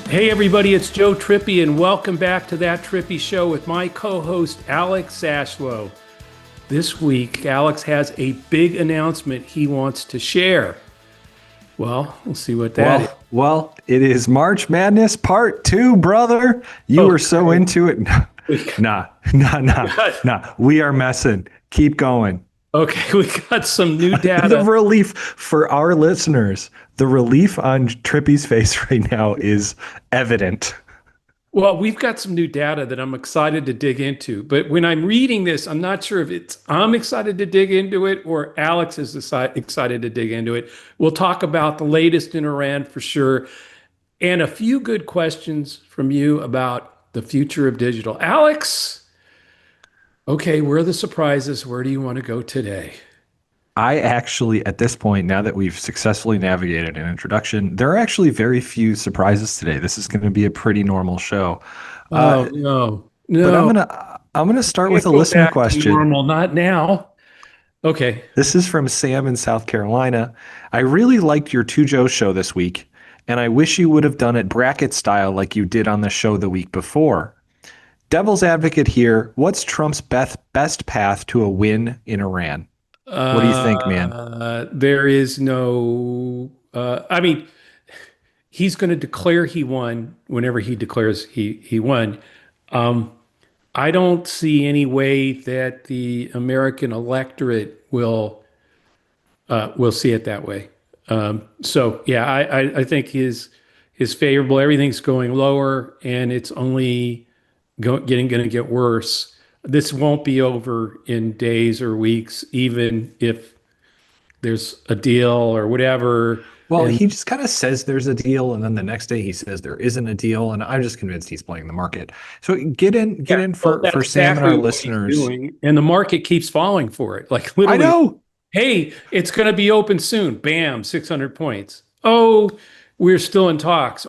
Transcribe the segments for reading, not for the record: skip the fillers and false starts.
Hey everybody, it's Joe Trippi and welcome back to That Trippi Show with my co-host Alex Sashlow. This week, Alex has a big announcement he wants to share. Well, we'll see what that is. Well, it is March Madness Part 2, brother. You were so into it. Nah. We are messing. Keep going. Okay, we got some new data. The relief for our listeners, the relief on Trippi's face right now is evident. Well, we've got some new data that I'm excited to dig into. But when I'm reading this, I'm not sure if I'm excited to dig into it or Alex is excited to dig into it. We'll talk about the latest in Iran for sure. And a few good questions from you about the future of digital. Alex, okay, where are the surprises? Where do you want to go today? I actually, at this point, now that we've successfully navigated an introduction, there are actually very few surprises today. This is going to be a pretty normal show. No. But I'm gonna start with a listener question. Normal, not now. Okay. This is from Sam in South Carolina. I really liked your Two Joe show this week, and I wish you would have done it bracket style like you did on the show the week before. Devil's advocate here. What's Trump's best path to a win in Iran? What do you think, man? There is no, he's going to declare he won whenever he declares he won. I don't see any way that the American electorate will see it that way. So yeah, I think his favorable. Everything's going lower, and it's only going to get worse. This won't be over in days or weeks, even if there's a deal or whatever. Well, he just kind of says there's a deal, and then the next day he says there isn't a deal, and I'm just convinced he's playing the market. So get in for Sam and our listeners. And the market keeps falling for it. Like literally, I know. Hey, it's going to be open soon. Bam, 600 points. Oh, we're still in talks.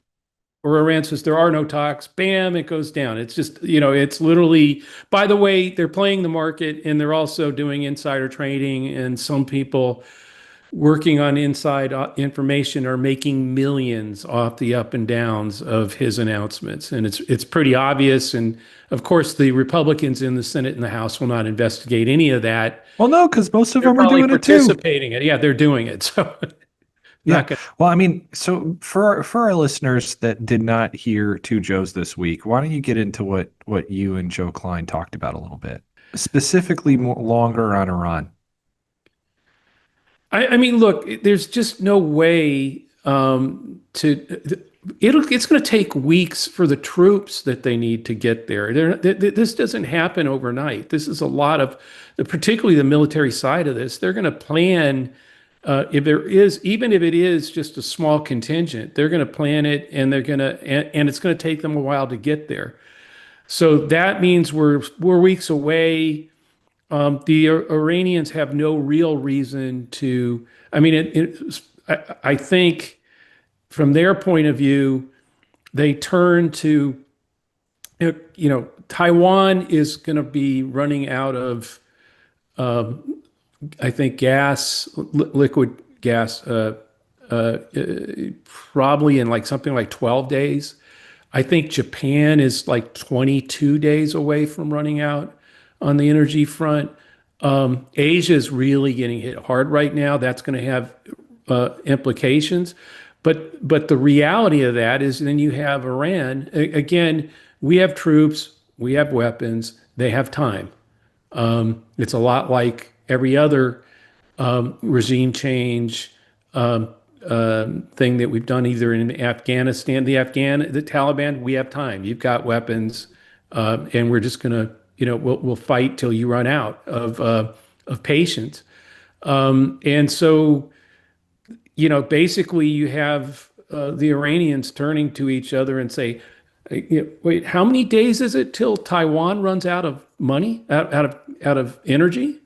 Or Iran says there are no talks. Bam, it goes down. It's just, it's literally, by the way, they're playing the market and they're also doing insider trading. And some people working on inside information are making millions off the up and downs of his announcements. And it's pretty obvious. And of course, the Republicans in the Senate and the House will not investigate any of that. Well, no, because most of them are doing it too. Participating it. Yeah, they're doing it. So. Yeah. Well, I mean, so for our listeners that did not hear Two Joes this week, why don't you get into what you and Joe Klein talked about a little bit, specifically longer on Iran? I mean, look, there's just no way it's going to take weeks for the troops that they need to get there. This doesn't happen overnight. This is a lot of, particularly the military side of this. They're going to plan. Even if it is just a small contingent, they're going to plan it, and and it's going to take them a while to get there. So that means we're weeks away. The Iranians have no real reason to. I mean, I think from their point of view, they turn to. Taiwan is going to be running out of. I think liquid gas, probably in something like 12 days. I think Japan is 22 days away from running out on the energy front. Asia is really getting hit hard right now. That's going to have implications. But the reality of that is then you have Iran. Again, we have troops, we have weapons, they have time. It's a lot like every other regime change thing that we've done, either in Afghanistan, the Taliban. We have time. You've got weapons, and we're just gonna, we'll fight till you run out of patience. And so, basically, you have the Iranians turning to each other and say, "Wait, how many days is it till Taiwan runs out of money, out of energy?"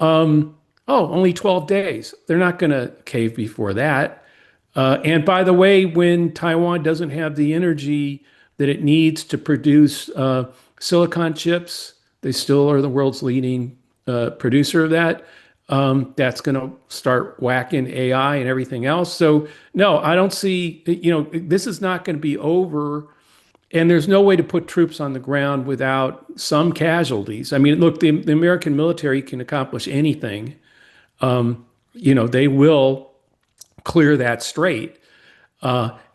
Only 12 days. They're not going to cave before that. And by the way, when Taiwan doesn't have the energy that it needs to produce silicon chips, they still are the world's leading producer of that. That's going to start whacking AI and everything else. So, no, I don't see, this is not going to be over. And there's no way to put troops on the ground without some casualties. I mean, look, the American military can accomplish anything. They will clear that strait.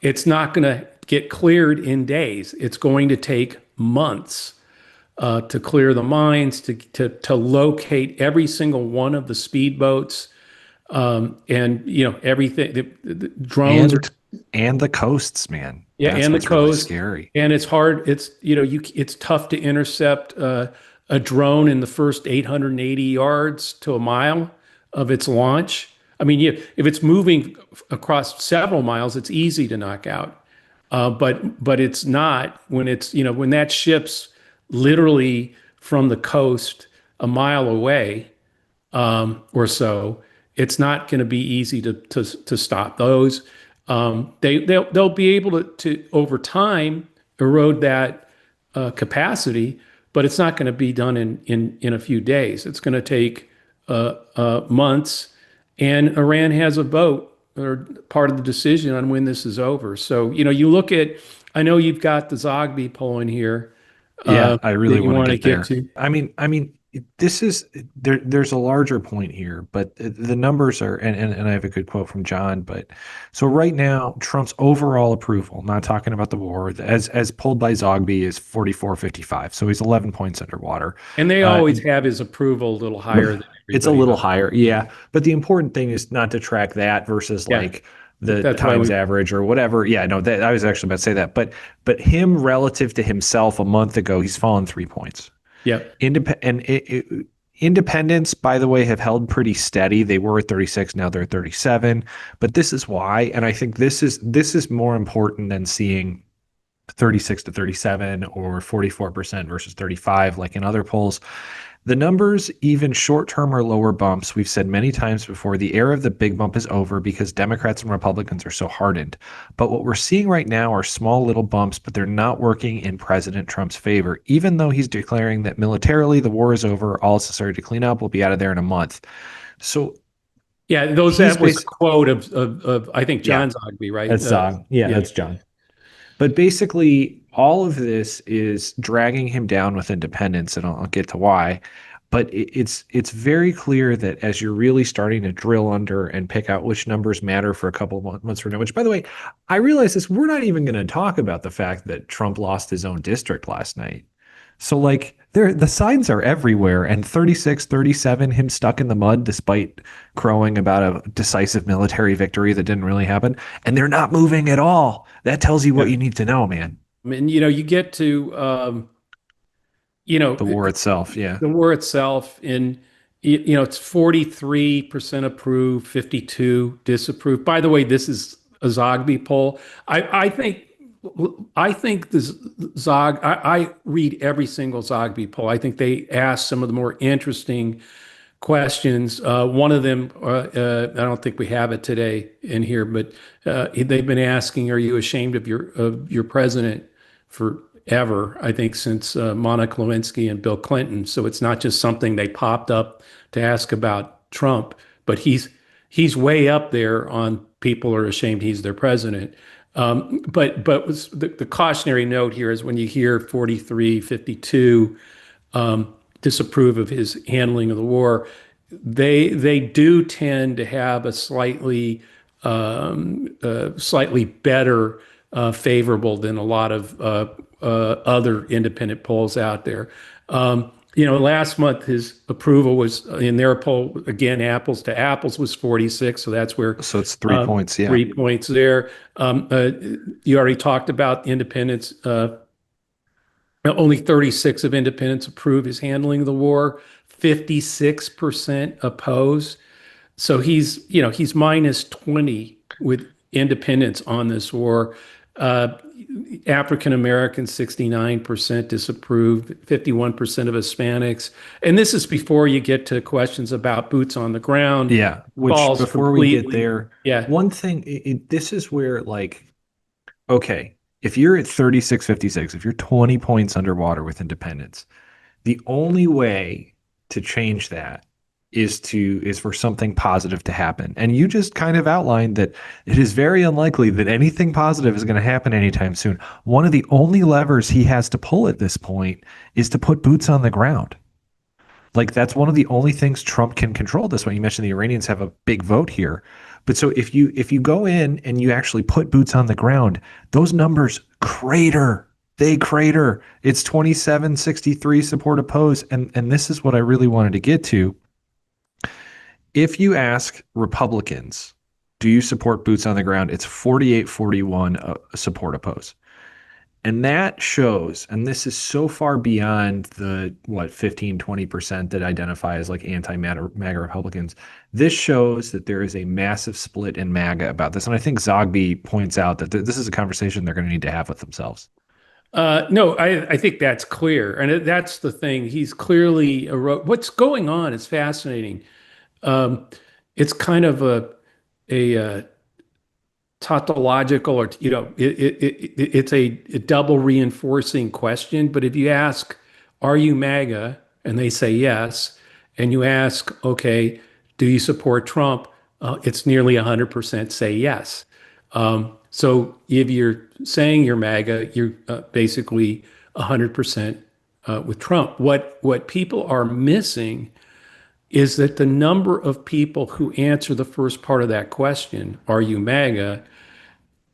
It's not going to get cleared in days. It's going to take months to clear the mines, to locate every single one of the speedboats, and everything. The drones are, And the coasts, man. yeah, That's and the what's really coast, scary. and it's hard. It's tough to intercept a drone in the first 880 yards to a mile of its launch. I mean, if it's moving across several miles, it's easy to knock out. But it's not when when that ship's literally from the coast a mile away, or so. It's not going to be easy to stop those. They'll be able to over time erode that capacity, but it's not going to be done in a few days. It's going to take months, and Iran has a vote or part of the decision on when this is over. So you look at. I know you've got the Zogby poll in here Yeah, I that really you want to want to get get there. to. I mean, this is there's a larger point here, but the numbers are, and I have a good quote from John, but so right now, Trump's overall approval, not talking about the war, as polled by Zogby, is 44-55. So he's 11 points underwater. And they Uh, always have his approval a little higher than it's a everybody little else. higher, yeah. But the important thing is not to track that versus Yeah, like the that's why times we. average or whatever. Yeah, no, I was actually about to say that. But him relative to himself a month ago, he's fallen 3 points. Yeah, Independents, by the way, have held pretty steady. They were at 36, now they're at 37. But this is why, and I think this is more important than seeing 36 to 37 or 44% versus 35, like in other polls. The numbers, even short term or lower bumps, we've said many times before, the era of the big bump is over because Democrats and Republicans are so hardened. But what we're seeing right now are small little bumps, but they're not working in President Trump's favor, even though he's declaring that militarily the war is over, all it's necessary to clean up will be out of there in a month. So yeah. he's That was a basically, quote of I think yeah, John Zogby, right? that's yeah, Yeah, that's John. But basically, all of this is dragging him down with independence, and I'll get to why. But it's very clear that as you're really starting to drill under and pick out which numbers matter for a couple of months from now, which, by the way, I realize this, we're not even going to talk about the fact that Trump lost his own district last night. So like the signs are everywhere, and 36, 37, him stuck in the mud despite crowing about a decisive military victory that didn't really happen, and they're not moving at all. That tells you what yeah. you need to know, man. I mean, you get to you know The war itself, yeah. the war itself, and it's 43% approved, 52 disapproved. By the way, this is a Zogby poll. I think this Zog. I read every single Zogby poll. I think they ask some of the more interesting questions. One of them, I don't think we have it today in here, but they've been asking, "Are you ashamed of your president forever?" I think since Monica Lewinsky and Bill Clinton. So it's not just something they popped up to ask about Trump, but he's way up there on people are ashamed he's their president. But the cautionary note here is when you hear 43, 52 disapprove of his handling of the war, they do tend to have a slightly better favorable than a lot of other independent polls out there. Last month his approval was in their poll again, apples to apples was 46, so that's where So it's 3 points, yeah. 3 points there. You already talked about independents. Only 36 of independents approve his handling of the war. 56% oppose. So he's minus 20 with independents on this war. Uh, African Americans, 69% disapprove, 51% of Hispanics. And this is before you get to questions about boots on the ground. Yeah, which Falls before we get completely. there, Yeah. one thing, this is where like, okay, if you're at 36, 56, if you're 20 points underwater with independence, the only way to change that is for something positive to happen. And you just kind of outlined that it is very unlikely that anything positive is going to happen anytime soon. One of the only levers he has to pull at this point is to put boots on the ground. Like that's one of the only things Trump can control this way. You mentioned the Iranians have a big vote here. But so if you go in and you actually put boots on the ground, those numbers crater. They crater. It's 27-63 support oppose. And this is what I really wanted to get to. If you ask Republicans, do you support boots on the ground? It's 48-41 support oppose. And that shows, and this is so far beyond the, 15-20% that identify as like anti-MAGA Republicans. This shows that there is a massive split in MAGA about this. And I think Zogby points out that this is a conversation they're going to need to have with themselves. No, I think that's clear. And that's the thing. He's clearly, what's going on is fascinating. Um, it's kind of a tautological, or it's a double reinforcing question. But if you ask, "Are you MAGA?" and they say yes, and you ask, "Okay, do you support Trump?" It's nearly 100% say yes. So if you're saying you're MAGA, you're basically 100% with Trump. What people are missing is that the number of people who answer the first part of that question, "Are you MAGA?"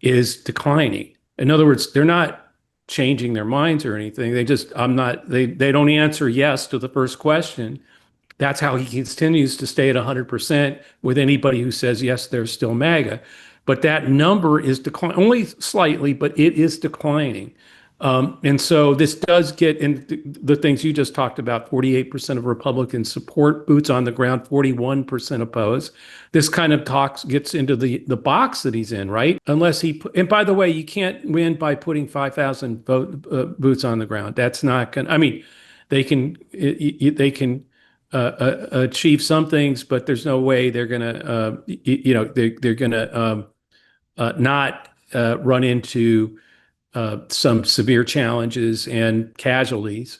is declining. In other words, they're not changing their minds or anything. They don't answer yes to the first question. That's how he continues to stay at 100% with anybody who says yes, they're still MAGA. But that number is declining, only slightly, but it is declining. And so this does get into the things you just talked about. 48% of Republicans support boots on the ground, 41% oppose. This kind of gets into the box that he's in, right? And by the way, you can't win by putting 5,000 boots on the ground. That's not going to, I mean, they can achieve some things, but there's no way they're going to, they're going to not run into some severe challenges and casualties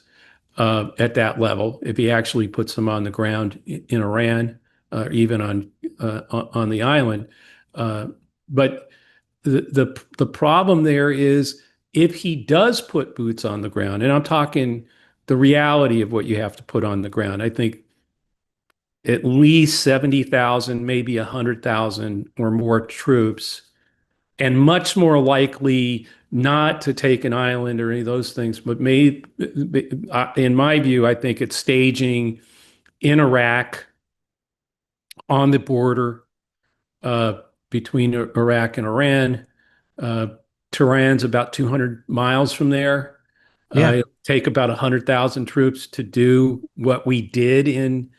at that level if he actually puts them on the ground in Iran, even on the island. But the problem there is if he does put boots on the ground, and I'm talking the reality of what you have to put on the ground. I think at least 70,000, maybe 100,000 or more troops, and much more likely not to take an island or any of those things, but in my view, I think it's staging in Iraq on the border between Iraq and Iran. Tehran's about 200 miles from there. Yeah. It'll take about 100,000 troops to do what we did in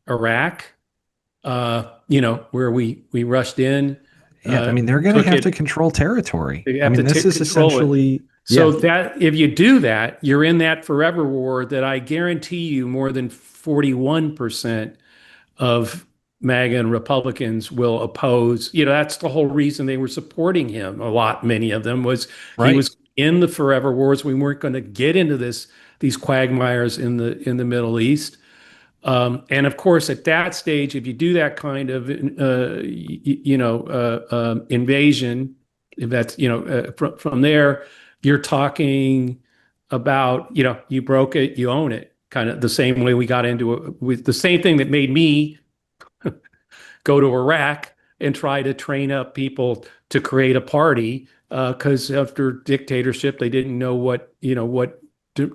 Iraq, where we rushed in, Yeah. I mean, they're going to took have it. to control territory. They I have mean, to this is control it. essentially, So yeah, that if you do that, you're in that forever war that I guarantee you more than 41% of MAGA and Republicans will oppose. That's the whole reason they were supporting him. Many of them was he right. was in the forever wars. We weren't going to get into these quagmires in the Middle East. And of course, at that stage, if you do that kind of, invasion, if that's, from there, you're talking about, you broke it, you own it, kind of the same way we got into it with the same thing that made me go to Iraq and try to train up people to create a party. Because after dictatorship, they didn't know what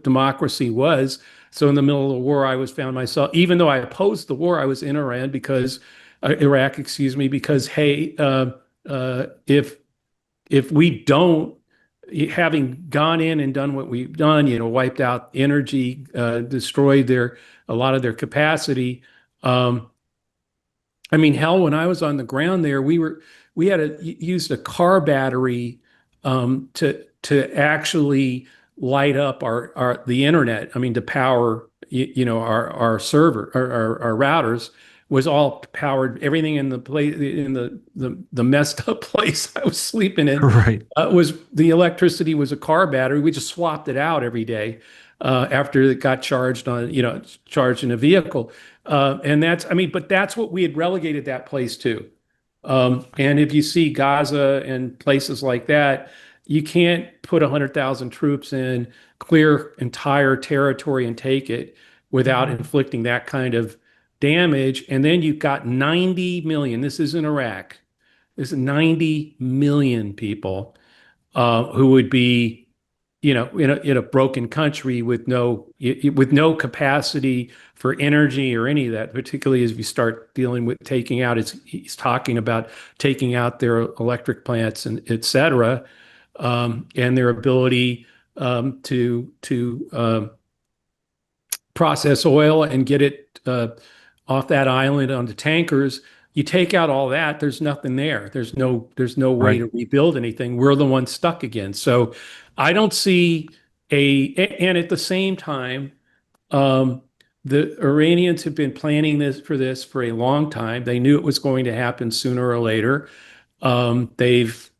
democracy was. So in the middle of the war, I found myself, even though I opposed the war, I was in Iraq, excuse me, because hey, if we don't, having gone in and done what we've done, wiped out energy, destroyed a lot of their capacity. I mean, hell, when I was on the ground there, we used a car battery to actually light up the internet. I mean, to power our server, our routers was all powered. Everything in the place in the messed up place I was sleeping in Right. was the electricity was a car battery. We just swapped it out every day. after it got charged on, charged in a vehicle. And that's, I mean, but that's what we had relegated that place to. And if you see Gaza and places like that, you can't put 100,000 troops in, clear entire territory and take it without inflicting that kind of damage. And then you've got 90 million. This isn't Iraq. This is 90 million people who would be, in a broken country with no capacity for energy or any of that. Particularly as we start dealing with taking out, he's talking about taking out their electric plants and et cetera, and their ability to process oil and get it off that island onto tankers. You take out all that, there's nothing there. There's no way Right. to rebuild anything. We're the ones stuck again. So I don't see and at the same time, um, the Iranians have been planning this for a long time. They knew it was going to happen sooner or later. They've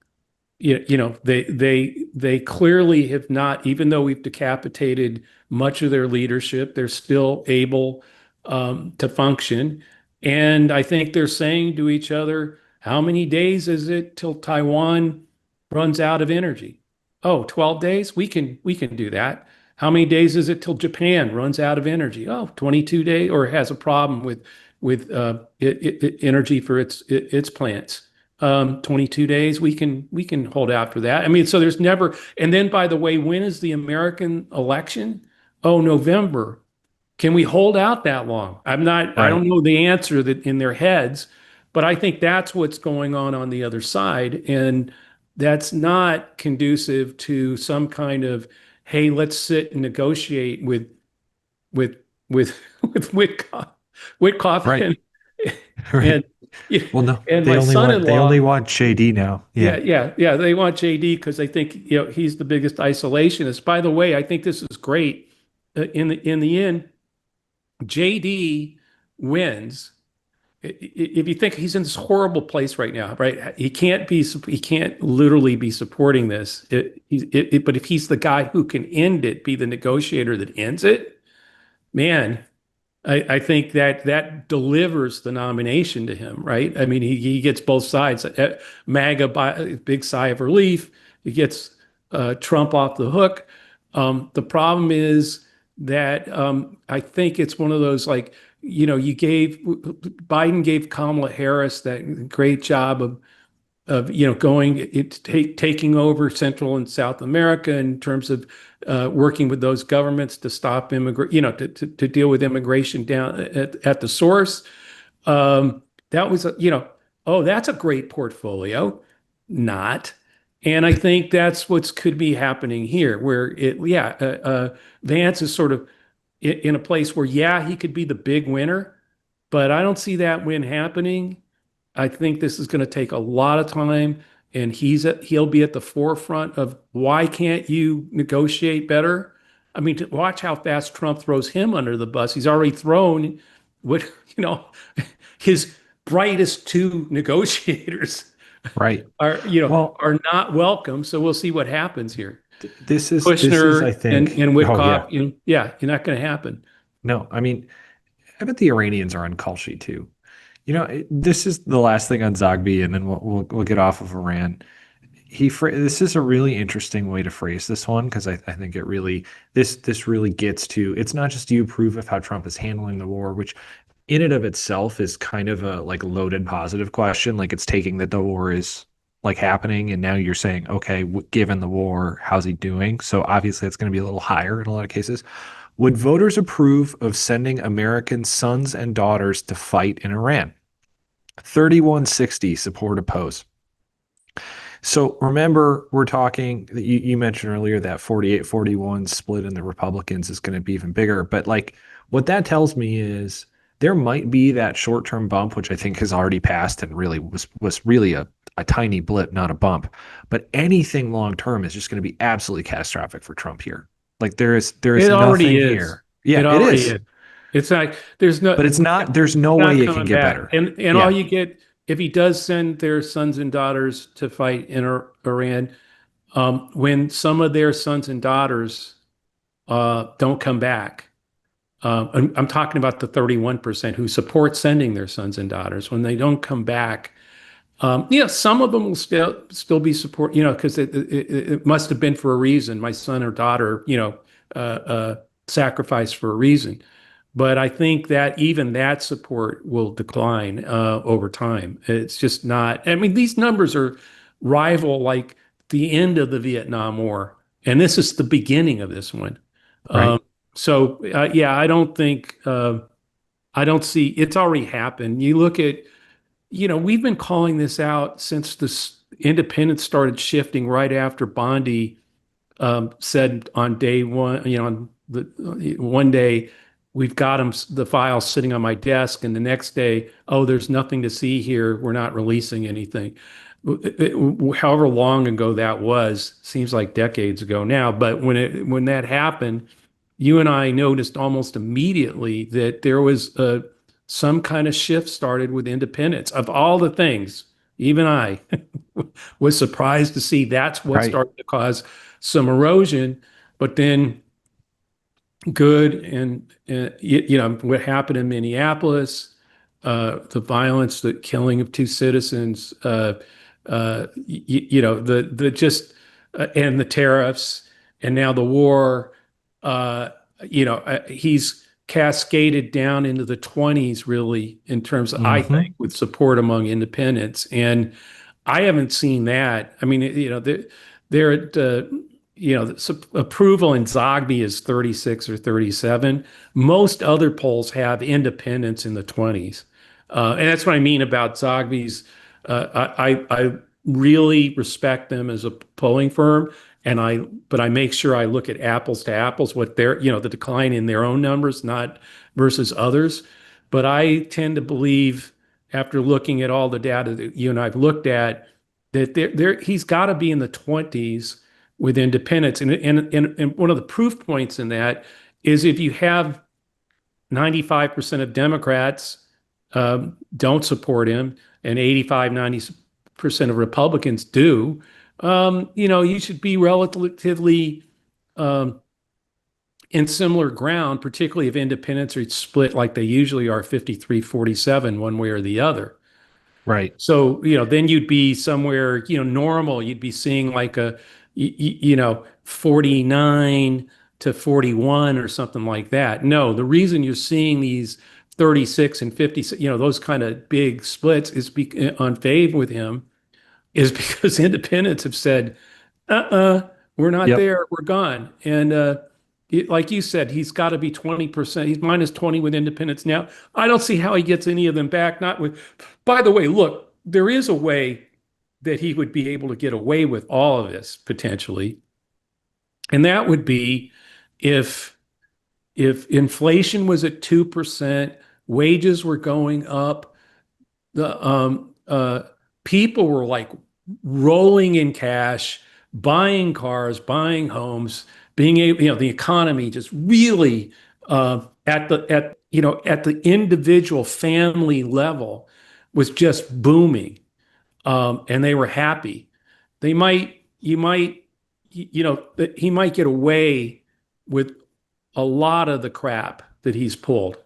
they clearly have not, even though we've decapitated much of their leadership, they're still able to function. And I think they're saying to each other, how many days is it till Taiwan runs out of energy? Oh, 12 days? We can do that. How many days is it till Japan runs out of energy? Oh, 22 days, or has a problem with energy for its plants. 22 days, we can hold out for that. I mean, so there's never. And then, by the way, when is the American election? Oh, November. Can we hold out that long? I Right. don't know the answer that in their heads, but I think that's what's going on the other side. And that's not conducive to some kind of, hey, let's sit and negotiate with with with Witkoff Right. and Right. and Well, no, and my they only son-in-law. want JD now. Yeah, Yeah. yeah, yeah. They want JD because they think he's the biggest isolationist. By the way, I think this is great. In the end, JD wins. If you think he's in this horrible place right now, right? He can't literally be supporting this. But if he's the guy who can end it, be the negotiator that ends it, man, I think that delivers the nomination to him, right? I mean, he gets both sides. MAGA by a big sigh of relief. He gets Trump off the hook. The problem is that I think it's one of those, like, Biden gave Kamala Harris that great job of going taking over Central and South America in terms of working with those governments to stop to deal with immigration down at the source. That was oh, that's a great portfolio. Not. And I think that's what could be happening here, where Vance is sort of in a place where, yeah, he could be the big winner, but I don't see that win happening. I think this is going to take a lot of time, and he'll be at the forefront of why can't you negotiate better? I mean, to watch how fast Trump throws him under the bus. He's already thrown what, his brightest two negotiators Right. are, Well, are not welcome. So we'll see what happens here. this is I Kushner and think. Oh Witkoff, yeah. yeah, you're not going to happen. No, I mean, I bet the Iranians are on Kalshi too. This is the last thing on Zogby, and then we'll get off of Iran. This is a really interesting way to phrase this one, because I think it really this really gets to, it's not just do you approve of how Trump is handling the war, which in and of itself is kind of a like loaded positive question. Like, it's taking that the war is like happening, and now you're saying, okay, given the war, how's he doing? So obviously it's going to be a little higher in a lot of cases. Would voters approve of sending American sons and daughters to fight in Iran? 3160 support oppose. So remember, we're talking, you mentioned earlier that 48-41 split in the Republicans is going to be even bigger. But like, what that tells me is there might be that short-term bump, which I think has already passed and really was really a tiny blip, not a bump. But anything long-term is just going to be absolutely catastrophic for Trump here. Like, there is It already nothing is. here. Yeah, It it already is. is. It's like there's no, But it's not, there's no it's way not it can coming get back. better. And all Yeah. you get, if he does send their sons and daughters to fight in Iran, when some of their sons and daughters don't come back. I'm talking about the 31% who support sending their sons and daughters. When they don't come back, some of them will still be support, because it must have been for a reason. My son or daughter, sacrificed for a reason. But I think that even that support will decline over time. It's just not. I mean, these numbers are rival like the end of the Vietnam War, and this is the beginning of this one. Right. Um, yeah, I don't see it's already happened. You look at, we've been calling this out since this independence started shifting right after Bondi said on day one, on the one day, we've got them, the files sitting on my desk, and the next day, oh, there's nothing to see here. We're not releasing anything. However long ago that was, seems like decades ago now. But when that happened, you and I noticed almost immediately that there was some kind of shift started with independence. Of all the things, even I was surprised to see that's what Right. started to cause some erosion. But then good and what happened in Minneapolis, the violence, the killing of two citizens, the just and the tariffs, and now the war. He's cascaded down into the 20s, really, in terms of, I think, Hmm. with support among independents. And I haven't seen that. I mean, they're at, approval in Zogby is 36 or 37. Most other polls have independents in the 20s. And that's what I mean about Zogby's. I really respect them as a polling firm, but I make sure I look at apples to apples, what their, the decline in their own numbers, not versus others. But I tend to believe, after looking at all the data that you and I've looked at, that he's got to be in the 20s with independents. And one of the proof points in that is if you have 95% of Democrats don't support him and 85, 90% of Republicans do, you should be relatively um, in similar ground, particularly if independents are split like they usually are, 53-47, one way or the other. Right. So, then you'd be somewhere, normal. You'd be seeing like 49 to 41 or something like that. No, the reason you're seeing these 36 and 50, those kind of big splits on fave with him is because independents have said, we're not Yep. there, we're gone. And like you said, he's got to be 20%. He's minus 20 with independents now. I don't see how he gets any of them back. Not with, by the way, look, there is a way that he would be able to get away with all of this potentially. And that would be if inflation was at 2%, wages were going up, the people were like rolling in cash, buying cars, buying homes, being able, the economy just really at the individual family level was just booming, and they were happy. They might, you might, he might get away with a lot of the crap that he's pulled,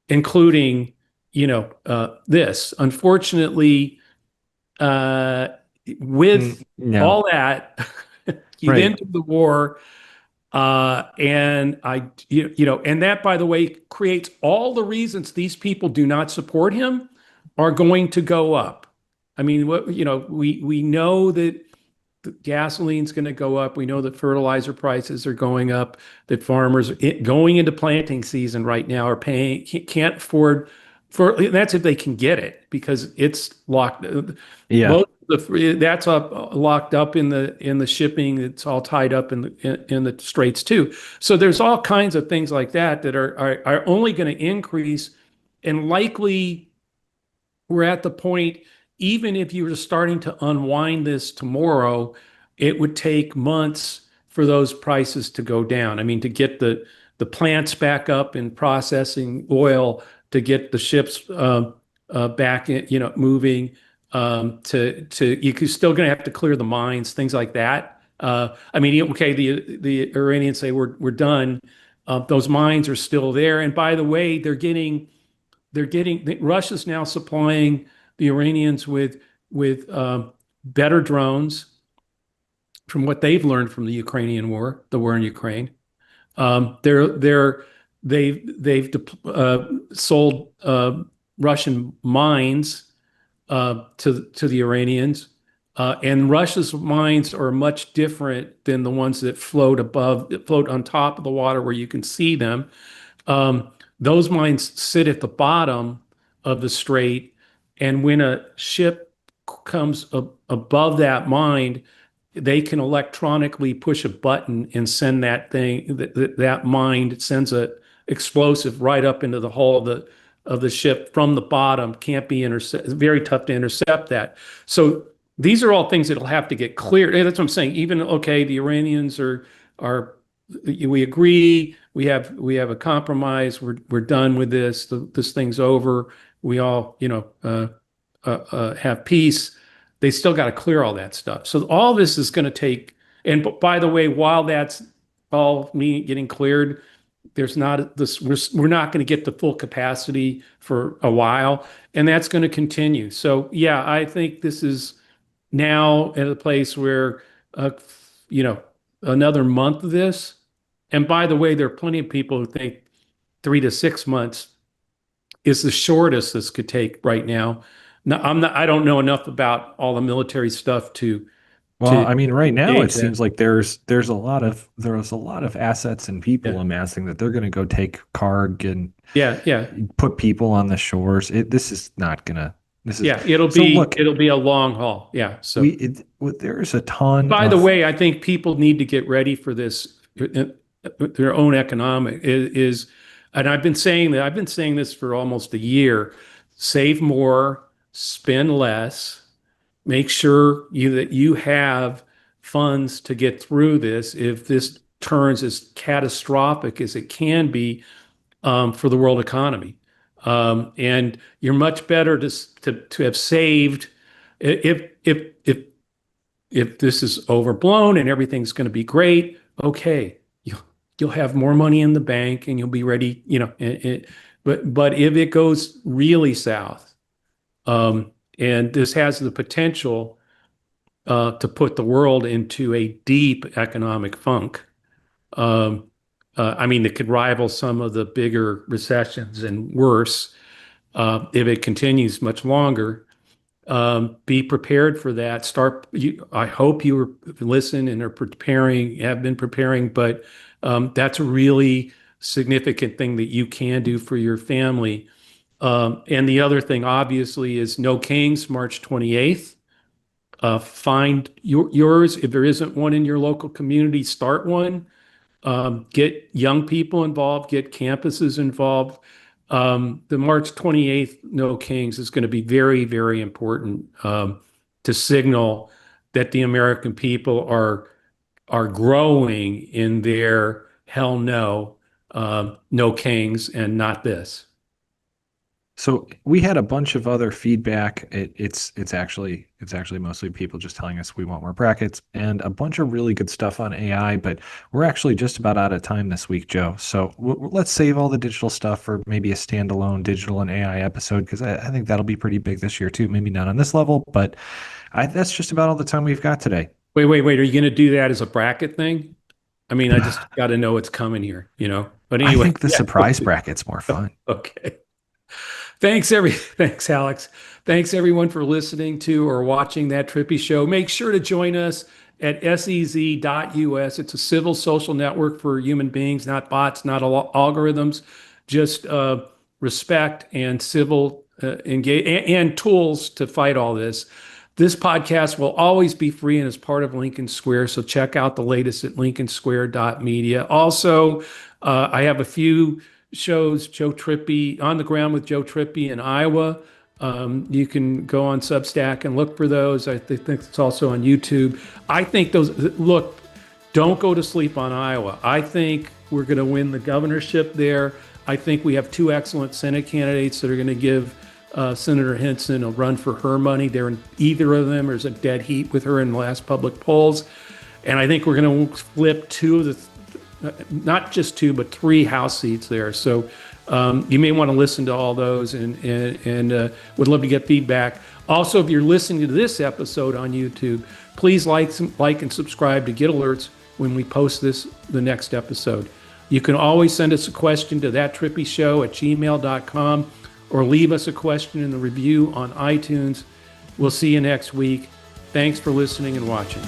including, this. Unfortunately, uh, with No. all that, you then Right. do the war, and and that, by the way, creates all the reasons these people do not support him are going to go up. I mean, we know that gasoline's going to go up. We know that fertilizer prices are going up, that farmers going into planting season right now are paying, can't afford for, that's if they can get it because it's locked. Yeah. Most of that's up locked up in the shipping. It's all tied up in the straits too. So there's all kinds of things like that that are only going to increase, and likely we're at the point, even if you were starting to unwind this tomorrow, it would take months for those prices to go down. I mean, to get the plants back up in processing oil, to get the ships back in, moving, you're still going to have to clear the mines, things like that. I mean, okay, the Iranians say we're done. Those mines are still there, and by the way, Russia's now supplying the Iranians with better drones from what they've learned from the Ukrainian war, the war in Ukraine. They're they've sold Russian mines to the Iranians, and Russia's mines are much different than the ones that float on top of the water where you can see them. Those mines sit at the bottom of the strait, and when a ship comes above that mine, they can electronically push a button and send that mine sends a explosive right up into the hull of the ship from the bottom. Can't be intercept. Very tough to intercept that. So these are all things that'll have to get cleared. And that's what I'm saying. Even okay, the Iranians are we agree. We have a compromise. We're done with this. This thing's over. We all have peace. They still got to clear all that stuff. So all this is going to take. And by the way, while that's all getting cleared, there's not this. We're not going to get the full capacity for a while, and that's going to continue. So yeah, I think this is now at a place where another month of this. And by the way, there are plenty of people who think 3 to 6 months is the shortest this could take right now. Now, I don't know enough about all the military stuff to. Well, I mean, right now it gauge that. seems like there's a lot of assets and people amassing that they're going to go take Karg and put people on the shores. This is not gonna. This is it'll be a long haul. Yeah. So there's a ton. By the way, I think people need to get ready for this. Their own economic is, and I've been saying that. I've been saying this for almost a year. Save more, spend less. Make sure that you have funds to get through this if this turns as catastrophic as it can be for the world economy. And you're much better to have saved if this is overblown and everything's going to be great. Okay, you'll have more money in the bank and you'll be ready. But if it goes really south, and this has the potential to put the world into a deep economic funk. I mean, it could rival some of the bigger recessions and worse if it continues much longer. Be prepared for that. I hope you listen and are preparing, have been preparing, but that's a really significant thing that you can do for your family. And the other thing, obviously, is No Kings, March 28th. Find yours. If there isn't one in your local community, start one. Get young people involved, get campuses involved. The March 28th No Kings is going to be very, very important to signal that the American people are growing in their hell no, no kings, and not this. So we had a bunch of other feedback. It's actually mostly people just telling us we want more brackets and a bunch of really good stuff on AI. But we're actually just about out of time this week, Joe. So let's save all the digital stuff for maybe a standalone digital and AI episode because I think that'll be pretty big this year too. Maybe not on this level, but that's just about all the time we've got today. Wait. Are you going to do that as a bracket thing? I mean, I just got to know it's coming here, But anyway, I think the surprise bracket's more fun. Okay. Thanks, Alex. Thanks, everyone, for listening to or watching That Trippi Show. Make sure to join us at sez.us. It's a civil social network for human beings, not bots, not algorithms, just respect and civil engage and tools to fight all this. This podcast will always be free and is part of Lincoln Square, so check out the latest at lincolnsquare.media. Also, I have a few shows, Joe Trippi, On the Ground with Joe Trippi in Iowa. You can go on Substack and look for those. I think it's also on YouTube. I think don't go to sleep on Iowa. I think we're going to win the governorship there. I think we have two excellent Senate candidates that are going to give Senator Hinson a run for her money. Either of them is a dead heat with her in the last public polls. And I think we're going to flip two of the, not just two, but three House seats there. So you may want to listen to all those, and would love to get feedback. Also, if you're listening to this episode on YouTube, please like and subscribe to get alerts when we post the next episode. You can always send us a question to thattrippishow@gmail.com, or leave us a question in the review on iTunes. We'll see you next week. Thanks for listening and watching.